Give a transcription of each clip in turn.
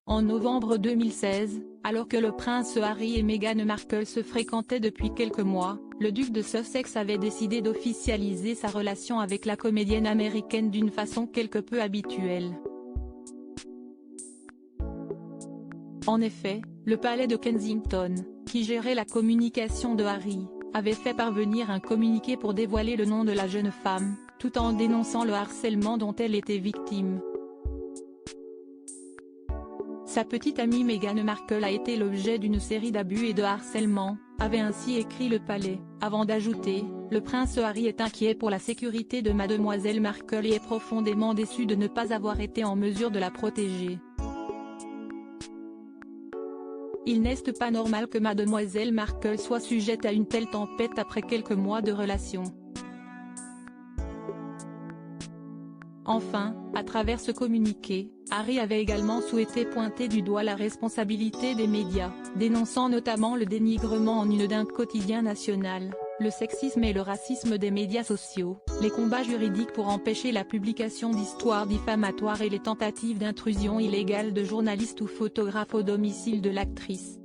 En novembre 2016, alors que le prince Harry et Meghan Markle se fréquentaient depuis quelques mois, le duc de Sussex avait décidé d'officialiser sa relation avec la comédienne américaine d'une façon quelque peu habituelle. En effet, le palais de Kensington, qui gérait la communication de Harry, avait fait parvenir un communiqué pour dévoiler le nom de la jeune femme, tout en dénonçant le harcèlement dont elle était victime. Sa petite amie Meghan Markle a été l'objet d'une série d'abus et de harcèlement, avait ainsi écrit le palais, avant d'ajouter, le prince Harry est inquiet pour la sécurité de mademoiselle Markle et est profondément déçu de ne pas avoir été en mesure de la protéger. Il n'est pas normal que mademoiselle Markle soit sujette à une telle tempête après quelques mois de relation. Enfin, à travers ce communiqué, Harry avait également souhaité pointer du doigt la responsabilité des médias, dénonçant notamment le dénigrement en une d'un quotidien national, le sexisme et le racisme des médias sociaux, les combats juridiques pour empêcher la publication d'histoires diffamatoires et les tentatives d'intrusion illégale de journalistes ou photographes au domicile de l'actrice.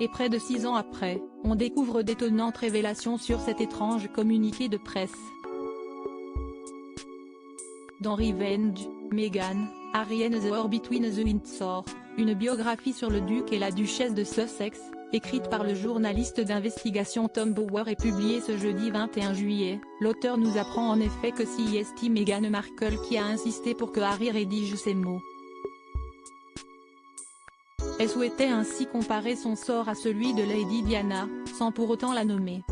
Et près de 6 ans après, on découvre d'étonnantes révélations sur cet étrange communiqué de presse. Dans Revenge, Meghan, Harry and the War Between the Windsor, une biographie sur le duc et la duchesse de Sussex, écrite par le journaliste d'investigation Tom Bower et publiée ce jeudi 21 juillet, l'auteur nous apprend en effet que c'est Meghan Markle qui a insisté pour que Harry rédige ces mots. Elle souhaitait ainsi comparer son sort à celui de Lady Diana, sans pour autant la nommer.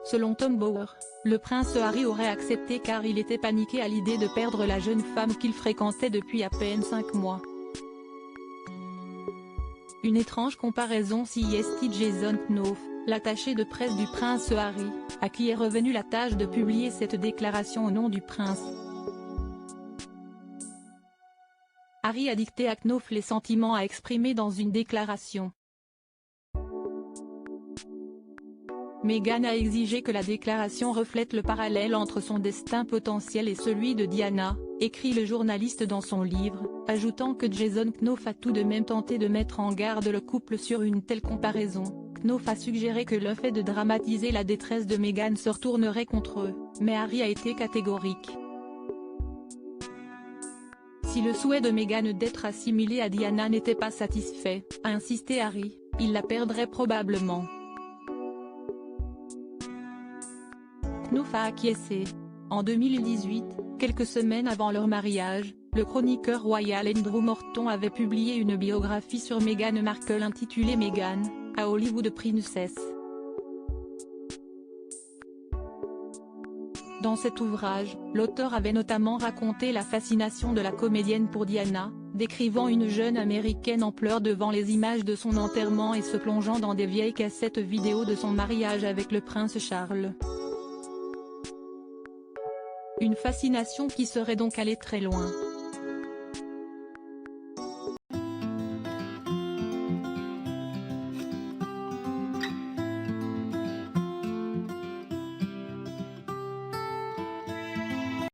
Selon Tom Bower, le prince Harry aurait accepté car il était paniqué à l'idée de perdre la jeune femme qu'il fréquentait depuis à peine 5 mois. Une étrange comparaison Jason Knopf, l'attaché de presse du prince Harry, à qui est revenue la tâche de publier cette déclaration au nom du prince. Harry a dicté à Knopf les sentiments à exprimer dans une déclaration. Meghan a exigé que la déclaration reflète le parallèle entre son destin potentiel et celui de Diana, écrit le journaliste dans son livre, ajoutant que Jason Knopf a tout de même tenté de mettre en garde le couple sur une telle comparaison. Knopf a suggéré que le fait de dramatiser la détresse de Meghan se retournerait contre eux, mais Harry a été catégorique. Si le souhait de Meghan d'être assimilée à Diana n'était pas satisfait, a insisté Harry, il la perdrait probablement. Knopf a acquiescé. En 2018, quelques semaines avant leur mariage, le chroniqueur royal Andrew Morton avait publié une biographie sur Meghan Markle intitulée Meghan, a Hollywood Princess. Dans cet ouvrage, l'auteur avait notamment raconté la fascination de la comédienne pour Diana, décrivant une jeune américaine en pleurs devant les images de son enterrement et se plongeant dans des vieilles cassettes vidéo de son mariage avec le prince Charles. Une fascination qui serait donc allée très loin.